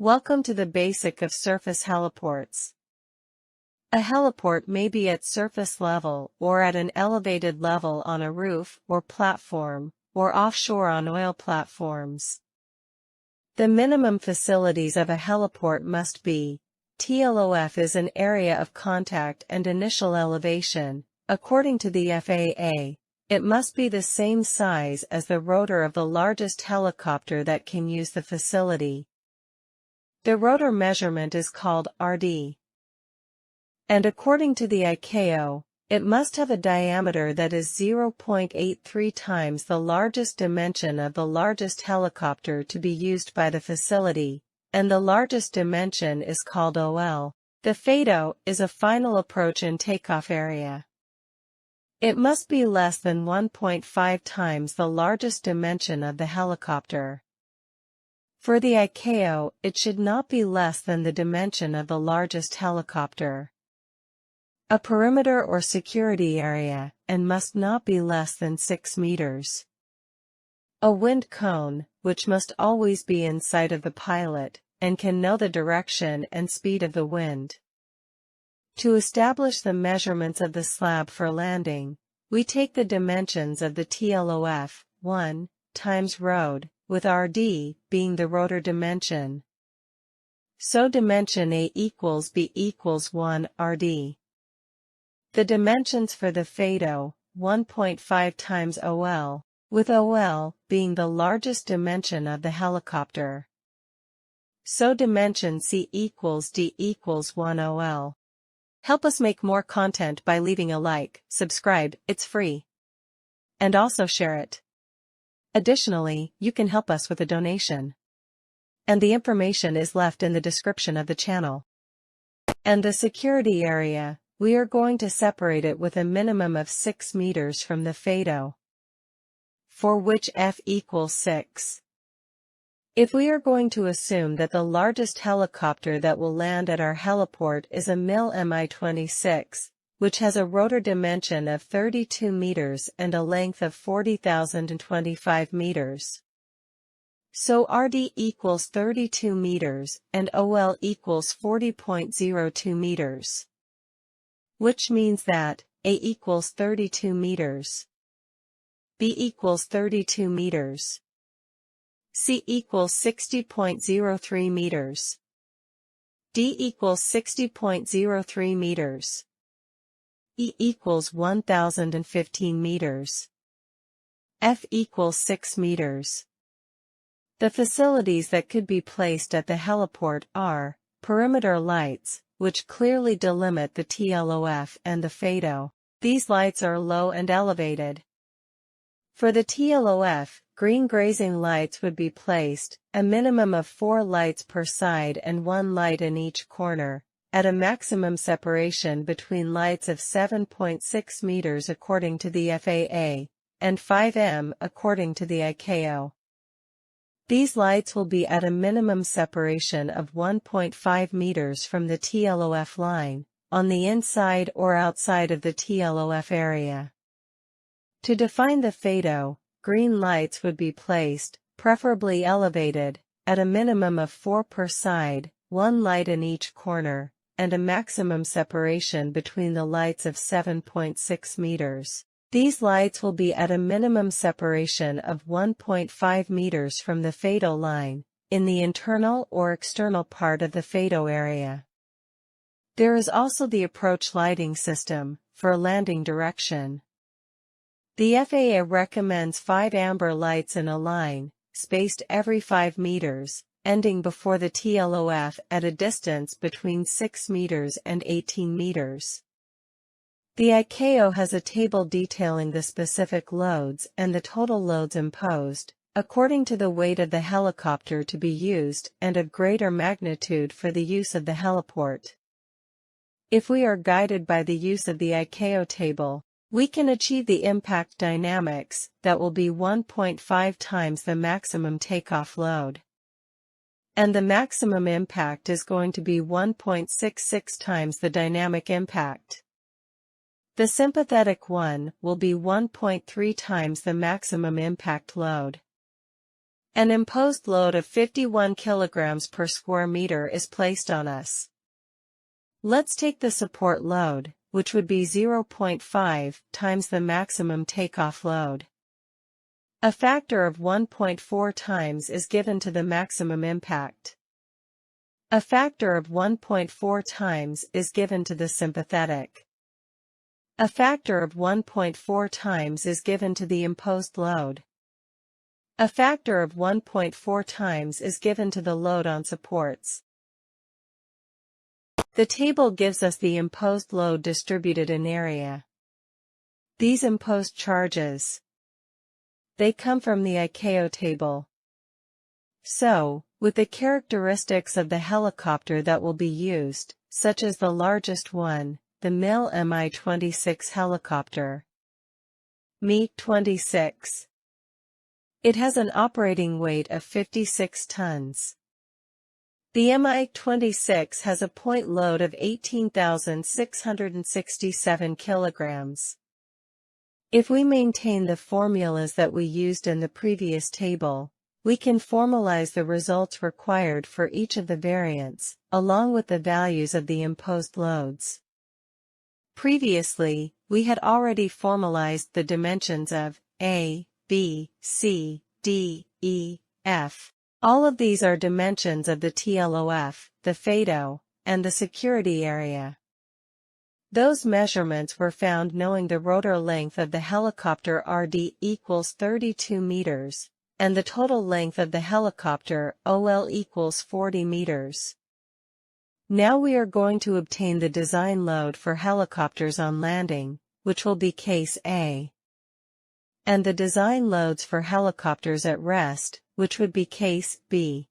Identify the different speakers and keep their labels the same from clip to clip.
Speaker 1: Welcome to the basic of surface heliports. A heliport may be at surface level or at an elevated level on a roof or platform, or offshore on oil platforms. The minimum facilities of a heliport must be: TLOF is an area of contact and initial elevation. According to the FAA, it must be the same size as the rotor of the largest helicopter that can use the facility. The rotor measurement is called RD. And according to the ICAO, it must have a diameter that is 0.83 times the largest dimension of the largest helicopter to be used by the facility, and the largest dimension is called OL. The FADO is a final approach and takeoff area. It must be less than 1.5 times the largest dimension of the helicopter. For the ICAO, it should not be less than the dimension of the largest helicopter. A perimeter or security area, and must not be less than 6 meters. A wind cone, which must always be in sight of the pilot, and can know the direction and speed of the wind. To establish the measurements of the slab for landing, we take the dimensions of the TLOF, 1, times road, with RD being the rotor dimension. So dimension A equals B equals 1 RD. The dimensions for the FADO, 1.5 times OL, with OL being the largest dimension of the helicopter. So dimension C equals D equals 1 OL. Help us make more content by leaving a like, subscribe, it's free. And also share it. Additionally, you can help us with a donation. And the information is left in the description of the channel. And the security area, we are going to separate it with a minimum of 6 meters from the FADO, for which F equals 6. If we are going to assume that the largest helicopter that will land at our heliport is a MIL Mi-26, which has a rotor dimension of 32 meters and a length of 40,025 meters. So RD equals 32 meters and OL equals 40.02 meters. Which means that A equals 32 meters, B equals 32 meters, C equals 60.03 meters, D equals 60.03 meters, E equals 1015 meters, F equals 6 meters. The facilities that could be placed at the heliport are perimeter lights, which clearly delimit the TLOF and the FADO. These lights are low and elevated. For the TLOF, green grazing lights would be placed, a minimum of 4 lights per side and 1 light in each corner, at a maximum separation between lights of 7.6 meters according to the FAA, and 5 m according to the ICAO. These lights will be at a minimum separation of 1.5 meters from the TLOF line, on the inside or outside of the TLOF area. To define the FADO, green lights would be placed, preferably elevated, at a minimum of 4 per side, 1 light in each corner, and a maximum separation between the lights of 7.6 meters. These lights will be at a minimum separation of 1.5 meters from the FADO line, in the internal or external part of the FADO area. There is also the approach lighting system, for landing direction. The FAA recommends 5 amber lights in a line, spaced every 5 meters, ending before the TLOF at a distance between 6 meters and 18 meters. The ICAO has a table detailing the specific loads and the total loads imposed, according to the weight of the helicopter to be used and of greater magnitude for the use of the heliport. If we are guided by the use of the ICAO table, we can achieve the impact dynamics that will be 1.5 times the maximum takeoff load. And the maximum impact is going to be 1.66 times the dynamic impact. The sympathetic one will be 1.3 times the maximum impact load. An imposed load of 51 kilograms per square meter is placed on us. Let's take the support load, which would be 0.5 times the maximum takeoff load. A factor of 1.4 times is given to the maximum impact. A factor of 1.4 times is given to the sympathetic. A factor of 1.4 times is given to the imposed load. A factor of 1.4 times is given to the load on supports. The table gives us the imposed load distributed in area. These imposed charges, they come from the ICAO table. So, with the characteristics of the helicopter that will be used, such as the largest one, the MIL Mi-26 helicopter, Mi-26. It has an operating weight of 56 tons. The Mi-26 has a point load of 18,667 kilograms. If we maintain the formulas that we used in the previous table, we can formalize the results required for each of the variants, along with the values of the imposed loads. Previously, we had already formalized the dimensions of A, B, C, D, E, F. All of these are dimensions of the TLOF, the FADO, and the security area. Those measurements were found knowing the rotor length of the helicopter RD equals 32 meters, and the total length of the helicopter OL equals 40 meters. Now we are going to obtain the design load for helicopters on landing, which will be case A, and the design loads for helicopters at rest, which would be case B.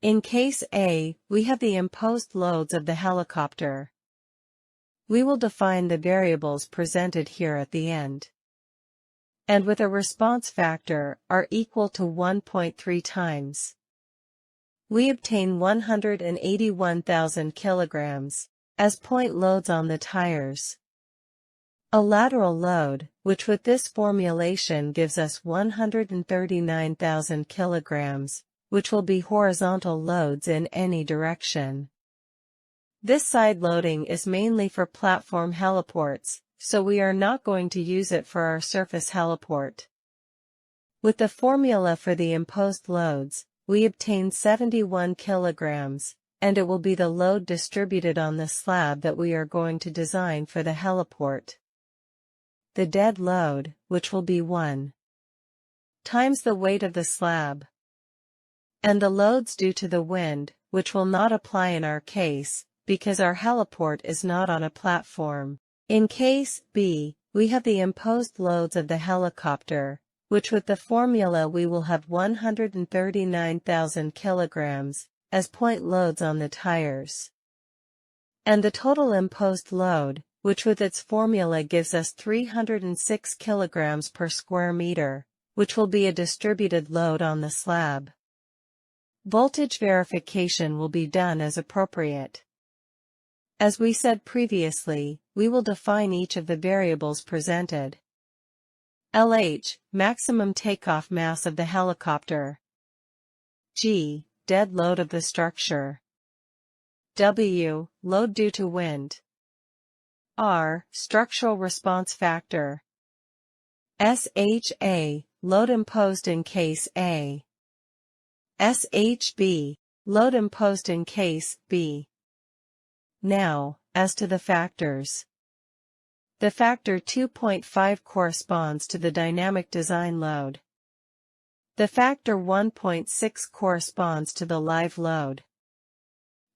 Speaker 1: In case A, we have the imposed loads of the helicopter. We will define the variables presented here at the end. And with a response factor are equal to 1.3 times. We obtain 181,000 kilograms as point loads on the tires. A lateral load, which with this formulation gives us 139,000 kilograms, which will be horizontal loads in any direction. This side loading is mainly for platform heliports, so we are not going to use it for our surface heliport. With the formula for the imposed loads, we obtain 71 kilograms, and it will be the load distributed on the slab that we are going to design for the heliport. The dead load, which will be 1 times the weight of the slab, and the loads due to the wind, which will not apply in our case, because our heliport is not on a platform. In case B, we have the imposed loads of the helicopter, which with the formula we will have 139,000 kilograms, as point loads on the tires. And the total imposed load, which with its formula gives us 306 kilograms per square meter, which will be a distributed load on the slab. Voltage verification will be done as appropriate. As we said previously, we will define each of the variables presented. LH, maximum takeoff mass of the helicopter. G, dead load of the structure. W, load due to wind. R, structural response factor. SHA, load imposed in case A. SHB, load imposed in case B. Now, as to the factors. The factor 2.5 corresponds to the dynamic design load. The factor 1.6 corresponds to the live load.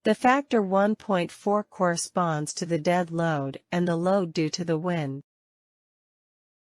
Speaker 1: The factor 1.4 corresponds to the dead load and the load due to the wind.